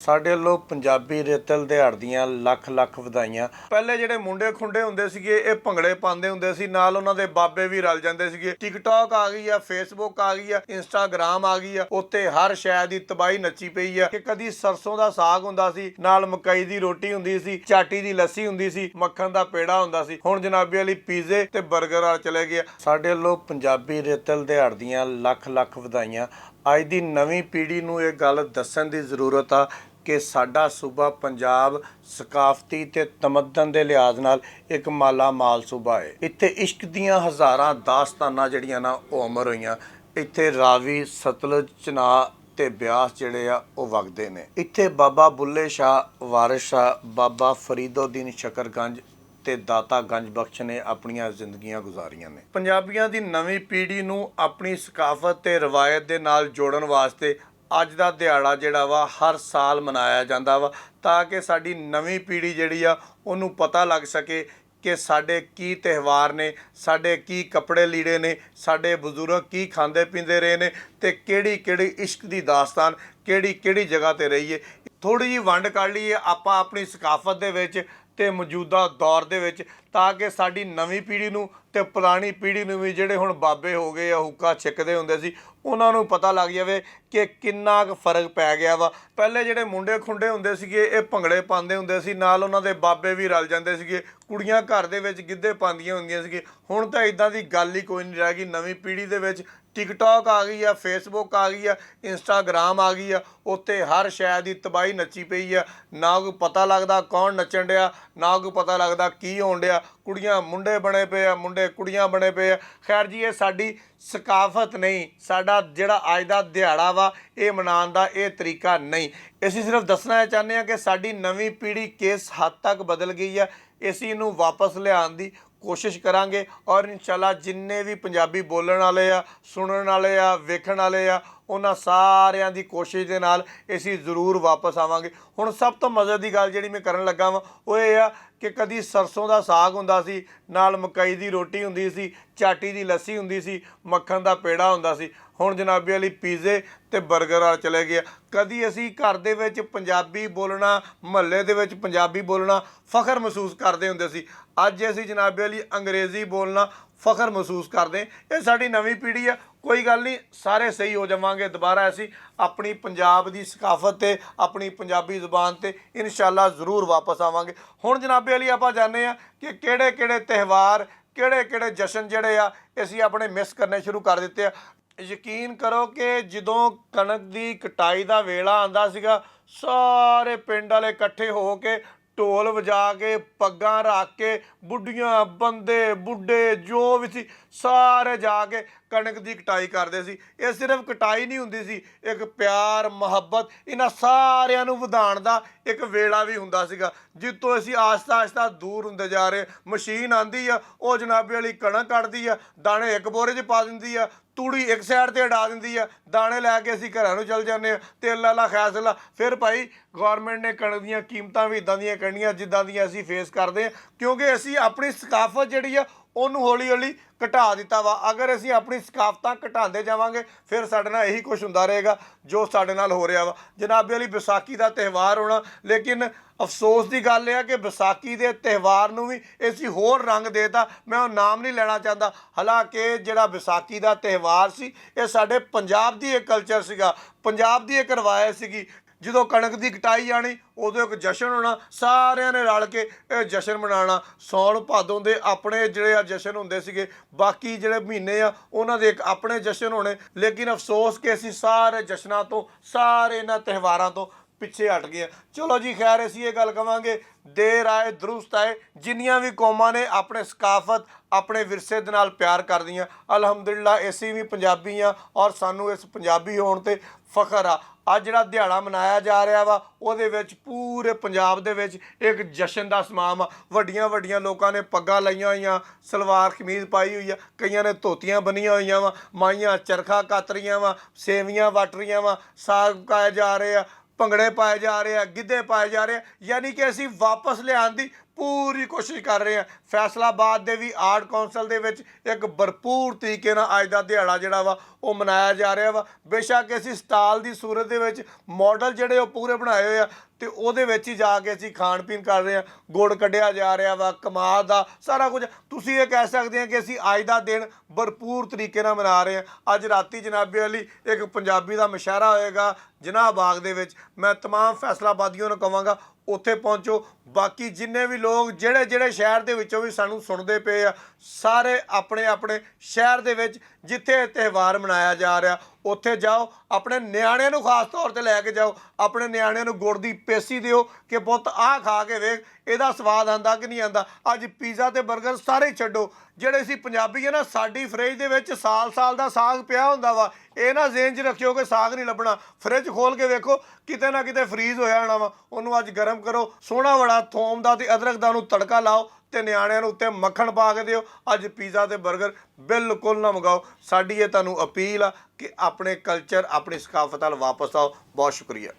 ਸਾਡੇ ਵੱਲੋਂ ਪੰਜਾਬੀ ਰਿਤਲ ਦਿਹਾੜ ਦੀਆਂ ਲੱਖ ਲੱਖ ਵਧਾਈਆਂ। ਪਹਿਲੇ ਜਿਹੜੇ ਮੁੰਡੇ ਖੁੰਡੇ ਹੁੰਦੇ ਸੀਗੇ ਇਹ ਭੰਗੜੇ ਪਾਉਂਦੇ ਹੁੰਦੇ ਸੀ, ਨਾਲ ਉਹਨਾਂ ਦੇ ਬਾਬੇ ਵੀ ਰਲ ਜਾਂਦੇ ਸੀਗੇ। ਟਿਕਟੌਕ ਆ ਗਈ ਆ, ਫੇਸਬੁੱਕ ਆ ਗਈ ਆ, ਇੰਸਟਾਗ੍ਰਾਮ ਆ ਗਈ ਆ, ਉੱਤੇ ਹਰ ਸ਼ੈ ਦੀ ਤਬਾਹੀ ਨੱਚੀ ਪਈ ਆ ਕਿ ਕਦੀ ਸਰਸੋਂ ਦਾ ਸਾਗ ਹੁੰਦਾ ਸੀ, ਨਾਲ ਮਕਈ ਦੀ ਰੋਟੀ ਹੁੰਦੀ ਸੀ, ਚਾਟੀ ਦੀ ਲੱਸੀ ਹੁੰਦੀ ਸੀ, ਮੱਖਣ ਦਾ ਪੇੜਾ ਹੁੰਦਾ ਸੀ। ਹੁਣ ਜਨਾਬੀ ਵਾਲੀ ਪੀਜ਼ੇ ਤੇ 버ਗਰ ਵਾਲ ਚਲੇ ਗਏ। ਸਾਡੇ ਵੱਲੋਂ ਪੰਜਾਬੀ ਰਿਤਲ ਦਿਹਾੜ ਦੀਆਂ ਲੱਖ ਲੱਖ ਵਧਾਈਆਂ। ਅੱਜ ਦੀ ਨਵੀਂ ਪੀੜ੍ਹੀ ਨੂੰ ਇਹ ਗੱਲ ਦੱਸਣ ਦੀ ਜ਼ਰੂਰਤ ਆ ਕਿ ਸਾਡਾ ਸੂਬਾ ਪੰਜਾਬ ਸਕਾਫਤੀ ਤੇ ਤਮੱਦਨ ਦੇ ਲਿਹਾਜ਼ ਨਾਲ ਇੱਕ ਮਾਲਾ ਮਾਲ ਸੂਬਾ ਹੈ। ਇੱਥੇ ਇਸ਼ਕ ਦੀਆਂ ਹਜ਼ਾਰਾਂ ਦਾਸਤਾਨਾਂ ਜਿਹੜੀਆਂ ਨਾ ਉਹ ਅਮਰ ਹੋਈਆਂ। ਇੱਥੇ ਰਾਵੀ, ਸਤਲੁਜ, ਚਨਾਬ ਤੇ ਬਿਆਸ ਜਿਹੜੇ ਆ ਉਹ ਵਗਦੇ ਨੇ। ਇੱਥੇ ਬਾਬਾ ਬੁੱਲੇ ਸ਼ਾਹ, ਵਾਰਿਸ ਸ਼ਾਹ, ਬਾਬਾ ਫਰੀਦੋਦੀਨ ਸ਼ਕਰਗੰਜ ਤੇ ਦਾਤਾ ਗੰਜ ਬਖਸ਼ ਨੇ ਆਪਣੀਆਂ ਜ਼ਿੰਦਗੀਆਂ ਗੁਜ਼ਾਰੀਆਂ ਨੇ। ਪੰਜਾਬੀਆਂ ਦੀ ਨਵੀਂ ਪੀੜ੍ਹੀ ਨੂੰ ਆਪਣੀ ਸਕਾਫਤ ਤੇ ਰਵਾਇਤ ਦੇ ਨਾਲ ਜੋੜਨ ਵਾਸਤੇ ਅੱਜ ਦਾ ਦਿਹਾੜਾ ਜਿਹੜਾ ਵਾ ਹਰ ਸਾਲ ਮਨਾਇਆ ਜਾਂਦਾ ਵਾ, ਤਾਂ ਕਿ ਸਾਡੀ ਨਵੀਂ ਪੀੜ੍ਹੀ ਜਿਹੜੀ ਆ ਉਹਨੂੰ ਪਤਾ ਲੱਗ ਸਕੇ ਕਿ ਸਾਡੇ ਕੀ ਤਿਉਹਾਰ ਨੇ, ਸਾਡੇ ਕੀ ਕੱਪੜੇ ਲੀੜੇ ਨੇ, ਸਾਡੇ ਬਜ਼ੁਰਗ ਕੀ ਖਾਂਦੇ ਪੀਂਦੇ ਰਹੇ ਨੇ ਤੇ ਕਿਹੜੀ ਕਿਹੜੀ ਇਸ਼ਕ ਦੀ ਦਾਸਤਾਨ ਕਿਹੜੀ ਕਿਹੜੀ ਜਗ੍ਹਾ ਤੇ ਰਹੀ ਹੈ। ਥੋੜ੍ਹੀ ਜਿਹੀ ਵੰਡ ਕੱਢ ਲਈਏ ਆਪਾਂ ਆਪਣੀ ਸਕਾਫਤ ਦੇ ਵਿੱਚ ਤੇ ਮੌਜੂਦਾ ਦੌਰ ਦੇ ਵਿੱਚ, ਤਾਂ ਕਿ ਸਾਡੀ ਨਵੀਂ ਪੀੜ੍ਹੀ ਨੂੰ ਤੇ ਪੁਰਾਣੀ ਪੀੜ੍ਹੀ ਨੂੰ ਵੀ ਜਿਹੜੇ ਹੁਣ ਬਾਬੇ ਹੋ ਗਏ ਆ ਹੁੱਕਾ ਛਿੱਕਦੇ ਹੁੰਦੇ ਸੀ ਉਹਨਾਂ ਨੂੰ ਪਤਾ ਲੱਗ ਜਾਵੇ ਕਿ ਕਿੰਨਾ ਕੁ ਫਰਕ ਪੈ ਗਿਆ ਵਾ। ਪਹਿਲੇ ਜਿਹੜੇ ਮੁੰਡੇ ਖੁੰਡੇ ਹੁੰਦੇ ਸੀਗੇ ਇਹ ਭੰਗੜੇ ਪਾਉਂਦੇ ਹੁੰਦੇ ਸੀ, ਨਾਲ ਉਹਨਾਂ ਦੇ ਬਾਬੇ ਵੀ ਰਲ ਜਾਂਦੇ ਸੀਗੇ। ਕੁੜੀਆਂ ਘਰ ਦੇ ਵਿੱਚ ਗਿੱਧੇ ਪਾਉਂਦੀਆਂ ਹੁੰਦੀਆਂ ਸੀਗੀਆਂ। ਹੁਣ ਤਾਂ ਇਦਾਂ ਦੀ ਗੱਲ ਹੀ ਕੋਈ ਨਹੀਂ ਰਹਿ ਗਈ। ਨਵੀਂ ਪੀੜ੍ਹੀ ਦੇ ਵਿੱਚ ਟਿਕਟੌਕ ਆ ਗਈ ਆ, ਫੇਸਬੁੱਕ ਆ ਗਈ ਆ, ਇੰਸਟਾਗ੍ਰਾਮ ਆ ਗਈ ਆ, ਉੱਤੇ ਹਰ ਸ਼ੈ ਦੀ ਤਬਾਹੀ ਨੱਚੀ ਪਈ ਆ। ਨਾ ਕੋਈ ਪਤਾ ਲੱਗਦਾ ਕੌਣ ਨੱਚਣ ਡਿਆ, ਨਾ ਕੋਈ ਪਤਾ ਲੱਗਦਾ ਕੀ ਹੋਣ ਡਿਆ। ਕੁੜੀਆਂ ਮੁੰਡੇ ਬਣੇ ਪਏ ਆ, ਮੁੰਡੇ ਕੁੜੀਆਂ ਬਣੇ ਪਏ ਆ। ਖੈਰ ਜੀ, ਇਹ ਸਾਡੀ ਸਕਾਫਤ ਨਹੀਂ, ਸਾਡਾ ਜਿਹੜਾ ਅੱਜ ਦਾ ਦਿਹਾੜਾ ਵਾ ਇਹ ਮਨਾਉਣ ਦਾ ਇਹ ਤਰੀਕਾ ਨਹੀਂ। ਅਸੀਂ ਸਿਰਫ ਦੱਸਣਾ ਚਾਹੁੰਦੇ ਹਾਂ ਕਿ ਸਾਡੀ ਨਵੀਂ ਪੀੜ੍ਹੀ ਕਿਸ ਹੱਦ ਤੱਕ ਬਦਲ ਗਈ ਆ। ਅਸੀਂ ਇਹਨੂੰ ਵਾਪਸ ਲਿਆਉਣ ਦੀ ਕੋਸ਼ਿਸ਼ ਕਰਾਂਗੇ ਔਰ ਇਨਸ਼ਾਅੱਲਾ ਜਿੰਨੇ ਵੀ ਪੰਜਾਬੀ ਬੋਲਣ ਵਾਲੇ ਆ, ਸੁਣਨ ਵਾਲੇ ਆ, ਵੇਖਣ ਵਾਲੇ ਆ, ਉਹਨਾਂ ਸਾਰਿਆਂ ਦੀ ਕੋਸ਼ਿਸ਼ ਦੇ ਨਾਲ ਅਸੀਂ ਜ਼ਰੂਰ ਵਾਪਸ ਆਵਾਂਗੇ। ਹੁਣ ਸਭ ਤੋਂ ਮਜ਼ੇ ਦੀ ਗੱਲ ਜਿਹੜੀ ਮੈਂ ਕਰਨ ਲੱਗਾ ਵਾਂ ਉਹ ਇਹ ਆ ਕਿ ਕਦੀ ਸਰਸੋਂ ਦਾ ਸਾਗ ਹੁੰਦਾ ਸੀ, ਨਾਲ ਮਕਈ ਦੀ ਰੋਟੀ ਹੁੰਦੀ ਸੀ, ਚਾਟੀ ਦੀ ਲੱਸੀ ਹੁੰਦੀ ਸੀ, ਮੱਖਣ ਦਾ ਪੇੜਾ ਹੁੰਦਾ ਸੀ। ਹੁਣ ਜਨਾਬੀ ਵਾਲੀ ਪੀਜ਼ੇ ਤੇ 버ਗਰ ਵਾਲ ਚਲੇ ਗਏ। ਕਦੀ ਅਸੀਂ ਘਰ ਦੇ ਵਿੱਚ ਪੰਜਾਬੀ ਬੋਲਣਾ, ਮੁਹੱਲੇ ਦੇ ਵਿੱਚ ਪੰਜਾਬੀ ਬੋਲਣਾ ਫਖਰ ਮਹਿਸੂਸ ਕਰਦੇ ਹੁੰਦੇ ਸੀ। ਅੱਜ ਅਸੀਂ ਜਨਾਬੀ ਵਾਲੀ ਅੰਗਰੇਜ਼ੀ ਬੋਲਣਾ ਫਖਰ ਮਹਿਸੂਸ ਕਰਦੇ। ਇਹ ਸਾਡੀ ਨਵੀਂ ਪੀੜ੍ਹੀ ਆ। ਕੋਈ ਗੱਲ ਨਹੀਂ, ਸਾਰੇ ਸਹੀ ਹੋ ਜਾਵਾਂਗੇ। ਦੁਬਾਰਾ ਅਸੀਂ ਆਪਣੀ ਪੰਜਾਬ ਦੀ ਸਕਾਫਤ ਤੇ ਆਪਣੀ ਪੰਜਾਬੀ ਜ਼ੁਬਾਨ ਤੇ ਇਨਸ਼ਾਅੱਲਾ ਜ਼ਰੂਰ ਵਾਪਸ ਆਵਾਂਗੇ। ਹੁਣ ਜਨਾਬੇ ਵਾਲੀ ਆਪਾਂ ਜਾਣਦੇ ਹਾਂ ਕਿ ਕਿਹੜੇ ਕਿਹੜੇ ਤਿਉਹਾਰ, ਕਿਹੜੇ ਕਿਹੜੇ ਜਸ਼ਨ ਜਿਹੜੇ ਆ ਅਸੀਂ ਆਪਣੇ ਮਿਸ ਕਰਨੇ ਸ਼ੁਰੂ ਕਰ ਦਿੱਤੇ ਆ। ਯਕੀਨ ਕਰੋ ਕਿ ਜਦੋਂ ਕਣਕ ਦੀ ਕਟਾਈ ਦਾ ਵੇਲਾ ਆਉਂਦਾ ਸੀਗਾ, ਸਾਰੇ ਪਿੰਡ ਵਾਲੇ ਇਕੱਠੇ ਹੋ ਕੇ ਢੋਲ ਵਜਾ ਕੇ, ਪੱਗਾਂ ਰੱਖ ਕੇ, ਬੁੱਢੀਆਂ, ਬੰਦੇ, ਬੁੱਢੇ ਜੋ ਵੀ ਸੀ ਸਾਰੇ ਜਾ ਕੇ ਕਣਕ ਦੀ ਕਟਾਈ ਕਰਦੇ ਸੀ। ਇਹ ਸਿਰਫ ਕਟਾਈ ਨਹੀਂ ਹੁੰਦੀ ਸੀ, ਇੱਕ ਪਿਆਰ, ਮੁਹੱਬਤ ਇਹਨਾਂ ਸਾਰਿਆਂ ਨੂੰ ਵਧਾਉਣ ਦਾ ਇੱਕ ਵੇਲਾ ਵੀ ਹੁੰਦਾ ਸੀਗਾ, ਜਿੱਤੋਂ ਅਸੀਂ ਆਸਤਾ ਆਸਤਾ ਦੂਰ ਹੁੰਦੇ ਜਾ ਰਹੇ। ਮਸ਼ੀਨ ਆਉਂਦੀ ਆ, ਉਹ ਜਨਾਬੇ ਵਾਲੀ ਕਣਕ ਕੱਢਦੀ ਆ, ਦਾਣੇ ਇੱਕ ਬੋਰੇ 'ਚ ਪਾ ਦਿੰਦੀ ਆ, ਤੂੜੀ ਇੱਕ ਸਾਈਡ ਤੇ ਉਡਾ ਦਿੰਦੀ ਆ, ਦਾਣੇ ਲੈ ਕੇ ਅਸੀਂ ਘਰਾਂ ਨੂੰ ਚੱਲ ਜਾਂਦੇ ਹਾਂ ਤੇ ਅੱਲਾ ਲਾ ਖੈਸਲਾ। ਫਿਰ ਭਾਈ ਗੌਰਮੈਂਟ ਨੇ ਕਣਕ ਦੀਆਂ ਕੀਮਤਾਂ ਵੀ ਇੱਦਾਂ ਦੀਆਂ ਕੱਢਣੀਆਂ ਜਿੱਦਾਂ ਦੀਆਂ ਅਸੀਂ ਫੇਸ ਕਰਦੇ ਹਾਂ, ਕਿਉਂਕਿ ਅਸੀਂ ਆਪਣੀ ਸਕਾਫਤ ਜਿਹੜੀ ਆ ਉਹਨੂੰ ਹੌਲੀ ਹੌਲੀ ਘਟਾ ਦਿੱਤਾ ਵਾ। ਅਗਰ ਅਸੀਂ ਆਪਣੀ ਸਕਾਫਤਾਂ ਘਟਾਉਂਦੇ ਜਾਵਾਂਗੇ ਫਿਰ ਸਾਡੇ ਨਾਲ ਇਹੀ ਕੁਛ ਹੁੰਦਾ ਰਹੇਗਾ ਜੋ ਸਾਡੇ ਨਾਲ ਹੋ ਰਿਹਾ ਵਾ। ਜਨਾਬੇ ਵਾਲੀ ਵਿਸਾਖੀ ਦਾ ਤਿਉਹਾਰ ਹੋਣਾ, ਲੇਕਿਨ ਅਫਸੋਸ ਦੀ ਗੱਲ ਇਹ ਆ ਕਿ ਵਿਸਾਖੀ ਦੇ ਤਿਉਹਾਰ ਨੂੰ ਵੀ ਅਸੀਂ ਹੋਰ ਰੰਗ ਦੇਤਾ। ਮੈਂ ਉਹ ਨਾਮ ਨਹੀਂ ਲੈਣਾ ਚਾਹੁੰਦਾ, ਹਾਲਾਂਕਿ ਜਿਹੜਾ ਵਿਸਾਖੀ ਦਾ ਤਿਉਹਾਰ ਸੀ ਇਹ ਸਾਡੇ ਪੰਜਾਬ ਦੀ ਇੱਕ ਕਲਚਰ ਸੀਗਾ, ਪੰਜਾਬ ਦੀ ਇੱਕ ਰਵਾਇਤ ਸੀਗੀ। ਜਦੋਂ ਕਣਕ ਦੀ ਕਟਾਈ ਆਣੀ ਉਦੋਂ ਇੱਕ ਜਸ਼ਨ ਹੋਣਾ, ਸਾਰਿਆਂ ਨੇ ਰਲ ਕੇ ਇਹ ਜਸ਼ਨ ਮਨਾਉਣਾ। ਸਾਉਣ ਭਾਦੋਂ ਦੇ ਆਪਣੇ ਜਿਹੜੇ ਆ ਜਸ਼ਨ ਹੁੰਦੇ ਸੀਗੇ, ਬਾਕੀ ਜਿਹੜੇ ਮਹੀਨੇ ਆ ਉਹਨਾਂ ਦੇ ਇੱਕ ਆਪਣੇ ਜਸ਼ਨ ਹੋਣੇ। ਲੇਕਿਨ ਅਫਸੋਸ ਕਿ ਅਸੀਂ ਸਾਰੇ ਜਸ਼ਨਾਂ ਤੋਂ, ਸਾਰੇ ਇਹਨਾਂ ਤਿਉਹਾਰਾਂ ਤੋਂ ਪਿੱਛੇ ਹਟ ਗਏ। ਚਲੋ ਜੀ, ਖੈਰ ਅਸੀਂ ਇਹ ਗੱਲ ਕਵਾਂਗੇ ਦੇਰ ਆਏ ਦਰੁਸਤ ਆਏ। ਜਿੰਨੀਆਂ ਵੀ ਕੌਮਾਂ ਨੇ ਆਪਣੇ ਸਕਾਫਤ, ਆਪਣੇ ਵਿਰਸੇ ਦੇ ਨਾਲ ਪਿਆਰ ਕਰਦੀਆਂ, ਅਲਹਮਦੁਲਿਲਾ ਅਸੀਂ ਵੀ ਪੰਜਾਬੀ ਹਾਂ ਔਰ ਸਾਨੂੰ ਇਸ ਪੰਜਾਬੀ ਹੋਣ 'ਤੇ ਫਖਰ ਆ। ਅੱਜ ਜਿਹੜਾ ਦਿਹਾੜਾ ਮਨਾਇਆ ਜਾ ਰਿਹਾ ਵਾ ਉਹਦੇ ਵਿੱਚ ਪੂਰੇ ਪੰਜਾਬ ਦੇ ਵਿੱਚ ਇੱਕ ਜਸ਼ਨ ਦਾ ਸਮਾਮ ਆ। ਵੱਡੀਆਂ ਵੱਡੀਆਂ ਲੋਕਾਂ ਨੇ ਪੱਗਾਂ ਲਾਈਆਂ ਹੋਈਆਂ, ਸਲਵਾਰ ਕਮੀਜ਼ ਪਾਈ ਹੋਈ ਆ, ਕਈਆਂ ਨੇ ਧੋਤੀਆਂ ਬੰਨੀਆਂ ਹੋਈਆਂ ਵਾ, ਮਾਈਆਂ ਚਰਖਾ ਕੱਤ ਰਹੀਆਂ ਵਾ, ਸੇਵੀਆਂ ਵੱਟ ਰਹੀਆਂ ਵਾ, ਸਾਗ ਪਕਾਏ ਜਾ ਰਹੇ ਆ, ਭੰਗੜੇ ਪਾਏ ਜਾ ਰਹੇ ਆ, ਗਿੱਧੇ ਪਾਏ ਜਾ ਰਹੇ ਆ। ਯਾਨੀ ਕਿ ਅਸੀਂ ਵਾਪਸ ਲਿਆਉਣ ਦੀ ਪੂਰੀ ਕੋਸ਼ਿਸ਼ ਕਰ ਰਹੇ ਹਾਂ। ਫੈਸਲਾਬਾਦ ਦੇ ਵੀ ਆਰਟ ਕੌਂਸਲ ਦੇ ਵਿੱਚ ਇੱਕ ਭਰਪੂਰ ਤਰੀਕੇ ਨਾਲ ਅੱਜ ਦਾ ਦਿਹਾੜਾ ਜਿਹੜਾ ਵਾ ਉਹ ਮਨਾਇਆ ਜਾ ਰਿਹਾ ਵਾ। ਬੇਸ਼ੱਕ ਅਸੀਂ ਸਟਾਲ ਦੀ ਸੂਰਤ ਦੇ ਵਿੱਚ ਮਾਡਲ ਜਿਹੜੇ ਉਹ ਪੂਰੇ ਬਣਾਏ ਹੋਏ ਆ ਤੇ ਉਹਦੇ ਵਿੱਚ ਹੀ ਜਾ ਕੇ ਅਸੀਂ ਖਾਣ ਪੀਣ ਕਰ ਰਹੇ ਹਾਂ। ਗੁੜ ਕੱਢਿਆ ਜਾ ਰਿਹਾ ਵਾ, ਕਮਾਦ ਦਾ ਸਾਰਾ ਕੁਝ। ਤੁਸੀਂ ਇਹ ਕਹਿ ਸਕਦੇ ਆ ਕਿ ਅਸੀਂ ਅੱਜ ਦਾ ਦਿਨ ਭਰਪੂਰ ਤਰੀਕੇ ਨਾਲ ਮਨਾ ਰਹੇ ਹਾਂ। ਅੱਜ ਰਾਤੀ ਜਨਾਬੇ ਵਾਲੀ ਇੱਕ ਪੰਜਾਬੀ ਦਾ ਮੁਸ਼ਾਇਰਾ ਹੋਏਗਾ ਜਿਨਾਹ ਬਾਗ ਦੇ ਵਿੱਚ। ਮੈਂ तमाम ਫੈਸਲਾਬਾਦੀਆਂ ਨੂੰ ਕਹਾਂਗਾ ਉੱਥੇ ਪਹੁੰਚੋ। ਬਾਕੀ ਜਿੰਨੇ ਵੀ ਲੋਕ ਜਿਹੜੇ ਸ਼ਹਿਰ ਦੇ ਵਿੱਚੋਂ ਵੀ ਸਾਨੂੰ ਸੁਣਦੇ ਪਏ ਆ, ਸਾਰੇ ਆਪਣੇ ਆਪਣੇ ਸ਼ਹਿਰ ਦੇ ਵਿੱਚ ਜਿੱਥੇ ਇਹ ਤਿਉਹਾਰ ਮਨਾਇਆ ਜਾ ਰਿਹਾ ਉੱਥੇ ਜਾਓ। ਆਪਣੇ ਨਿਆਣਿਆਂ ਨੂੰ ਖਾਸ ਤੌਰ ਤੇ ਲੈ ਕੇ ਜਾਓ। ਆਪਣੇ ਨਿਆਣਿਆਂ ਨੂੰ ਗੁੜ ਦੀ ਪੇਸੀ ਦਿਓ ਕਿ ਪੁੱਤ ਆਹ ਖਾ ਕੇ ਵੇਖ ਇਹਦਾ ਸਵਾਦ ਆਂਦਾ ਕਿ ਨਹੀਂ ਆਂਦਾ। ਅੱਜ ਪੀਜ਼ਾ ਤੇ 버ਗਰ ਸਾਰੇ ਛੱਡੋ। ਜਿਹੜੇ ਅਸੀਂ ਪੰਜਾਬੀ ਆ ਨਾ, ਸਾਡੀ ਫਰਿੱਜ ਦੇ ਵਿੱਚ ਸਾਲ ਦਾ ਸਾਗ ਪਿਆ ਹੁੰਦਾ ਵਾ। ਇਹ ਨਾ ਜ਼ਿਹਨ 'ਚ ਰੱਖਿਓ ਕਿ ਸਾਗ ਨਹੀਂ ਲੱਭਣਾ। ਫਰਿੱਜ ਖੋਲ ਕੇ ਵੇਖੋ, ਕਿਤੇ ਨਾ ਕਿਤੇ ਫਰੀਜ਼ ਹੋਇਆ ਹੋਣਾ ਵਾ। ਉਹਨੂੰ ਅੱਜ ਗਰਮ ਕਰੋ, ਸੋਹਣਾ ਬੜਾ ਥੋਮ ਦਾ ਤੇ ਅਦਰਕ ਦਾ ਉਹਨੂੰ ਤੜਕਾ ਲਾਓ ਤੇ ਨਿਆਣਿਆਂ ਨੂੰ ਉੱਤੇ ਮੱਖਣ ਪਾ ਕੇ ਦਿਓ। ਅੱਜ ਪੀਜ਼ਾ ਤੇ 버ਗਰ ਬਿਲਕੁਲ ਨਾ ਮੰਗਾਓ। ਸਾਡੀ ਇਹ ਤੁਹਾਨੂੰ ਅਪੀਲ ਆ ਕਿ ਆਪਣੇ ਕਲਚਰ, ਆਪਣੀ ਸਕਾਫਤ ਵੱਲ ਵਾਪਸ ਆਓ। ਬਹੁਤ ਸ਼ੁਕਰੀਆ।